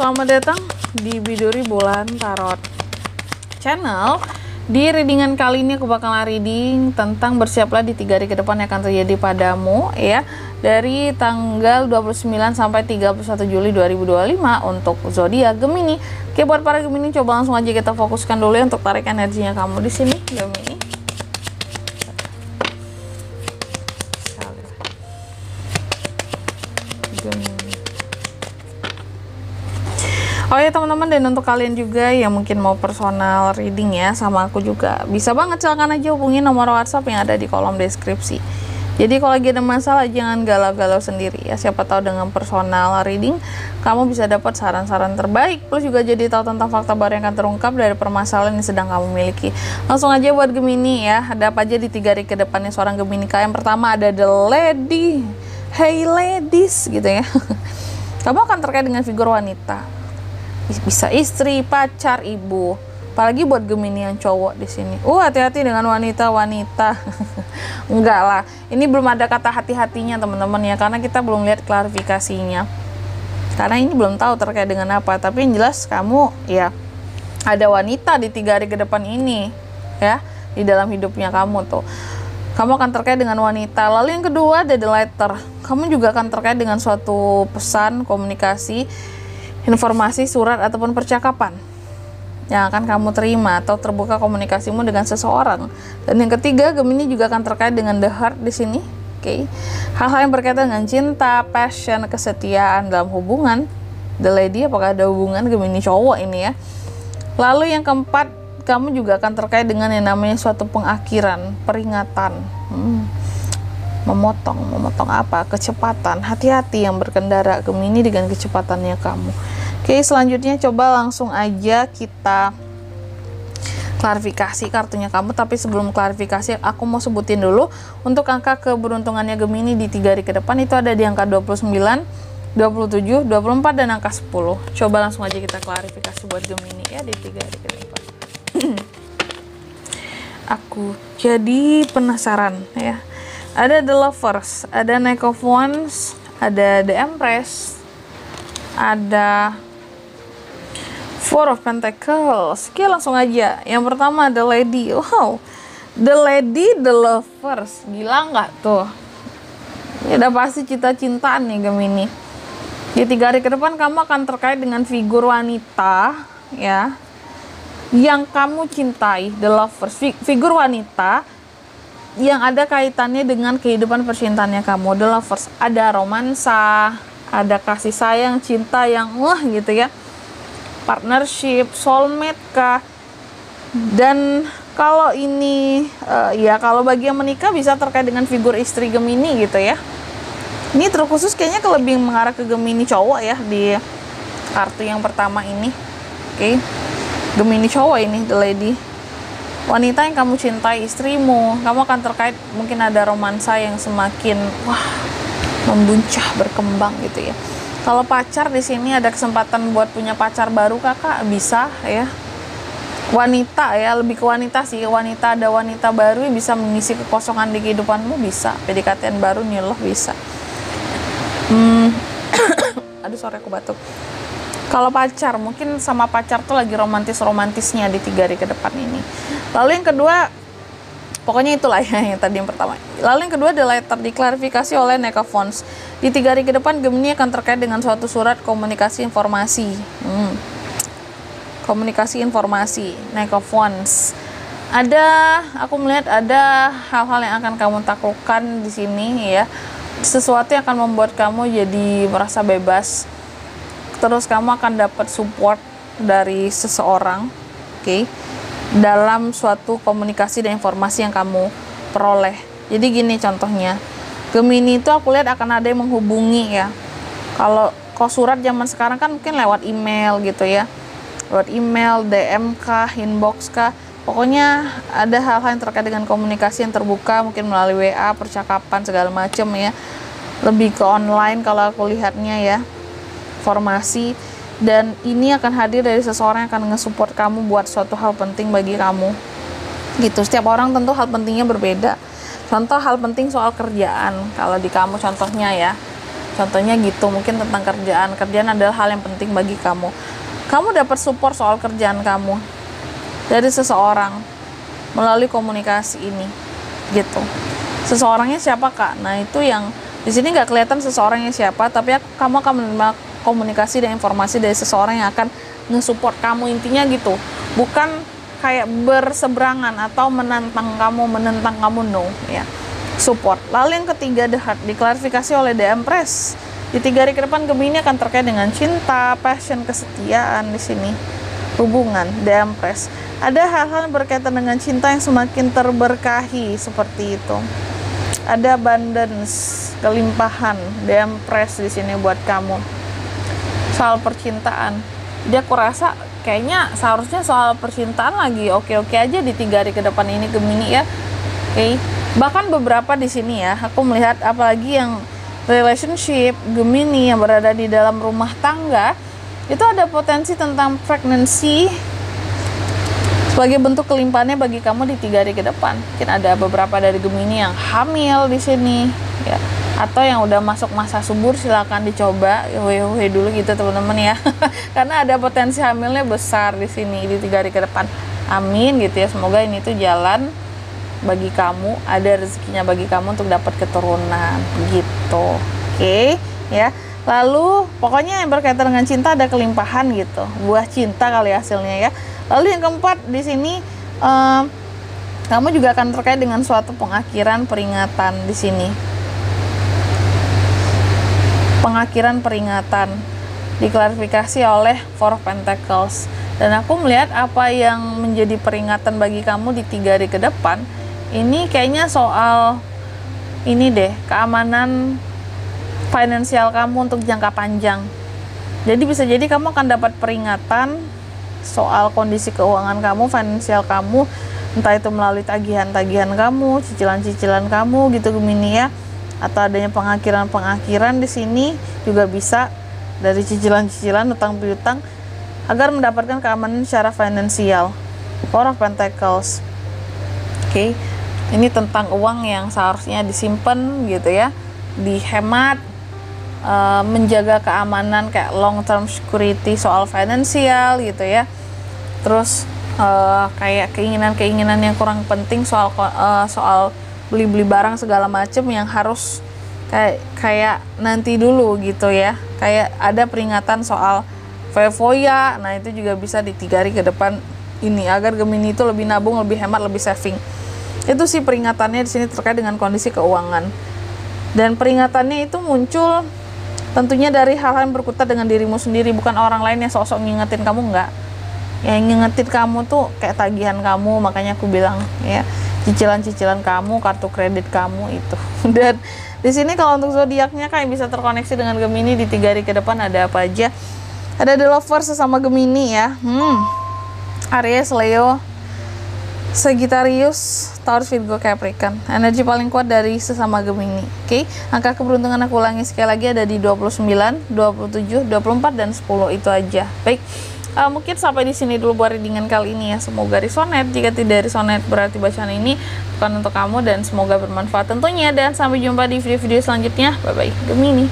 Selamat datang di Biduri Bulan Tarot Channel. Di readingan kali ini aku bakal reading tentang bersiaplah di 3 hari ke depan yang akan terjadi padamu ya, dari tanggal 29 sampai 31 Juli 2025 untuk zodiak Gemini. Oke, buat para Gemini coba langsung aja kita fokuskan dulu ya untuk tarik energinya kamu di sini Gemini. Oh ya teman-teman, dan untuk kalian juga yang mungkin mau personal reading ya sama aku juga, bisa banget, silahkan aja hubungi nomor WhatsApp yang ada di kolom deskripsi. Jadi kalau lagi ada masalah jangan galau-galau sendiri ya, siapa tahu dengan personal reading kamu bisa dapat saran-saran terbaik, plus juga jadi tahu tentang fakta baru yang akan terungkap dari permasalahan yang sedang kamu miliki. Langsung aja buat Gemini ya, ada apa aja di 3 hari ke depannya seorang Gemini. Yang pertama ada The Lady, hey ladies gitu ya. Kamu akan terkait dengan figur wanita. Bisa istri, pacar, ibu. Apalagi buat Gemini yang cowok di sini. Hati-hati dengan wanita-wanita. Enggak lah. Ini belum ada kata hati-hatinya teman-teman ya, karena kita belum lihat klarifikasinya. Karena ini belum tahu terkait dengan apa. Tapi yang jelas kamu ya ada wanita di 3 hari ke depan ini ya, di dalam hidupnya kamu tuh. Kamu akan terkait dengan wanita. Lalu yang kedua ada The Letter. Kamu juga akan terkait dengan suatu pesan, komunikasi, informasi, surat, ataupun percakapan yang akan kamu terima atau terbuka komunikasimu dengan seseorang. Dan yang ketiga, Gemini juga akan terkait dengan The Heart di sini. Oke. Hal-hal yang berkaitan dengan cinta, passion, kesetiaan dalam hubungan. The Lady, apakah ada hubungan Gemini cowok ini ya. Lalu yang keempat, kamu juga akan terkait dengan yang namanya suatu pengakhiran, peringatan. Memotong apa? Kecepatan. Hati-hati yang berkendara Gemini dengan kecepatannya kamu. Oke, selanjutnya coba langsung aja kita klarifikasi kartunya kamu. Tapi sebelum klarifikasi, aku mau sebutin dulu untuk angka keberuntungannya Gemini di 3 hari ke depan itu ada di angka 29, 27, 24, dan angka 10. Coba langsung aja kita klarifikasi buat Gemini ya di 3 hari ke depan. Aku jadi penasaran ya. Ada The Lovers, ada Knight of Wands, ada The Empress, ada Four of Pentacles. Oke, langsung aja. Yang pertama The Lady. Wow, The Lady, The Lovers. Gila nggak tuh? Ya udah pasti cinta-cintaan nih Gemini. Di 3 hari ke depan kamu akan terkait dengan figur wanita ya, yang kamu cintai. The Lovers, figur wanita yang ada kaitannya dengan kehidupan percintaannya kamu. The Lovers, ada romansa, ada kasih sayang, cinta yang wah gitu ya, partnership, soulmate kah. Dan kalau ini ya kalau bagi yang menikah bisa terkait dengan figur istri Gemini gitu ya. Ini terkhusus kayaknya lebih mengarah ke Gemini cowok ya di kartu yang pertama ini. Oke, Gemini cowok ini The Lady. Wanita yang kamu cintai, istrimu, kamu akan terkait mungkin ada romansa yang semakin membuncah, berkembang gitu ya. Kalau pacar di sini ada kesempatan buat punya pacar baru kakak, bisa ya. Wanita ya, lebih ke wanita sih. Wanita, ada wanita baru yang bisa mengisi kekosongan di kehidupanmu, bisa. PDKT baru nih loh, bisa. Aduh, sorry aku batuk. Kalau pacar, mungkin sama pacar tuh lagi romantis-romantisnya di 3 hari ke depan ini. Lalu yang kedua, pokoknya itulah ya yang tadi yang pertama. Lalu yang kedua The Letter, diklarifikasi oleh Knight of Wands. Di 3 hari ke depan Gemini akan terkait dengan suatu surat komunikasi informasi. Komunikasi informasi, Knight of Wands. Aku melihat ada hal-hal yang akan kamu taklukkan di sini ya. Sesuatu yang akan membuat kamu jadi merasa bebas. Terus kamu akan dapat support dari seseorang, oke, dalam suatu komunikasi dan informasi yang kamu peroleh. Jadi gini contohnya, Gemini itu aku lihat akan ada yang menghubungi ya. Kalau surat zaman sekarang kan mungkin lewat email gitu ya, lewat email, DM kah, inbox kah, pokoknya ada hal-hal yang terkait dengan komunikasi yang terbuka, mungkin melalui WA, percakapan segala macam ya. Lebih ke online kalau aku lihatnya ya, informasi. Dan ini akan hadir dari seseorang yang akan nge-support kamu buat suatu hal penting bagi kamu gitu. Setiap orang tentu hal pentingnya berbeda. Contoh hal penting soal kerjaan, kalau di kamu contohnya ya, Contohnya gitu, mungkin tentang kerjaan. Kerjaan adalah hal yang penting bagi kamu. Kamu dapat support soal kerjaan kamu dari seseorang melalui komunikasi ini, gitu. Seseorangnya siapa, Kak? Nah, itu yang di sini nggak kelihatan seseorangnya siapa, tapi kamu akan menerima komunikasi dan informasi dari seseorang yang akan nge-support kamu, intinya gitu. Bukan kayak berseberangan atau menentang kamu, no, ya. Support. Lalu yang ketiga, the heart, diklarifikasi oleh The Empress. Di 3 hari ke depan Gemini akan terkait dengan cinta, passion, kesetiaan di sini. Hubungan, The Empress. Ada hal-hal yang berkaitan dengan cinta yang semakin terberkahi seperti itu. Ada abundance, kelimpahan, The Empress di sini buat kamu. Soal percintaan. Jadi aku rasa kayaknya seharusnya soal percintaan lagi oke-oke aja di 3 hari ke depan ini Gemini ya. Oke. Bahkan beberapa di sini ya, aku melihat apalagi yang relationship Gemini yang berada di dalam rumah tangga, itu ada potensi tentang pregnancy sebagai bentuk kelimpahannya bagi kamu di 3 hari ke depan. Mungkin ada beberapa dari Gemini yang hamil di sini, ya. Atau yang udah masuk masa subur, silakan dicoba hehe dulu gitu teman-teman ya. Karena ada potensi hamilnya besar di sini di 3 hari ke depan. Amin gitu ya. Semoga ini tuh jalan bagi kamu, ada rezekinya bagi kamu untuk dapat keturunan gitu. Oke, ya. Lalu pokoknya yang berkaitan dengan cinta ada kelimpahan gitu. Buah cinta kali hasilnya ya. Lalu yang keempat di sini kamu juga akan terkait dengan suatu pengakhiran peringatan di sini. Pengakhiran peringatan diklarifikasi oleh Four of Pentacles. Dan aku melihat apa yang menjadi peringatan bagi kamu di 3 hari ke depan ini kayaknya soal ini deh, keamanan finansial kamu untuk jangka panjang. Jadi bisa jadi kamu akan dapat peringatan soal kondisi keuangan kamu, finansial kamu, entah itu melalui tagihan-tagihan kamu, cicilan-cicilan kamu gitu Gemini ya, atau adanya pengakhiran-pengakhiran di sini juga bisa dari cicilan-cicilan, utang piutang, agar mendapatkan keamanan secara finansial. Four of Pentacles. Oke. Ini tentang uang yang seharusnya disimpan gitu ya, dihemat, menjaga keamanan kayak long term security soal finansial gitu ya. Terus kayak keinginan-keinginan yang kurang penting soal beli-beli barang segala macem yang harus kayak nanti dulu gitu ya. Kayak ada peringatan soal foya-foya. Nah, itu juga bisa di 3 hari ke depan ini agar Gemini itu lebih nabung, lebih hemat, lebih saving. Itu sih peringatannya di sini terkait dengan kondisi keuangan. Dan peringatannya itu muncul tentunya dari hal-hal yang berkutat dengan dirimu sendiri, bukan orang lain yang sok-sok ngingetin kamu, enggak. Yang ngingetin kamu tuh kayak tagihan kamu, makanya aku bilang ya, cicilan-cicilan kamu, kartu kredit kamu itu. Dan di sini kalau untuk zodiaknya kayak bisa terkoneksi dengan Gemini di 3 hari ke depan ada apa aja? Ada The Lovers sesama Gemini ya. Aries, Leo, Sagittarius, Taurus, Virgo, Capricorn. Energi paling kuat dari sesama Gemini. Oke, angka keberuntungan aku ulangi sekali lagi ada di 29, 27, 24 dan 10 itu aja. Baik. Mungkin sampai di sini dulu buat readingan kali ini ya. Semoga resonate. Jika tidak resonate berarti bacaan ini bukan untuk kamu dan semoga bermanfaat tentunya. Dan sampai jumpa di video-video selanjutnya. Bye bye Gemini.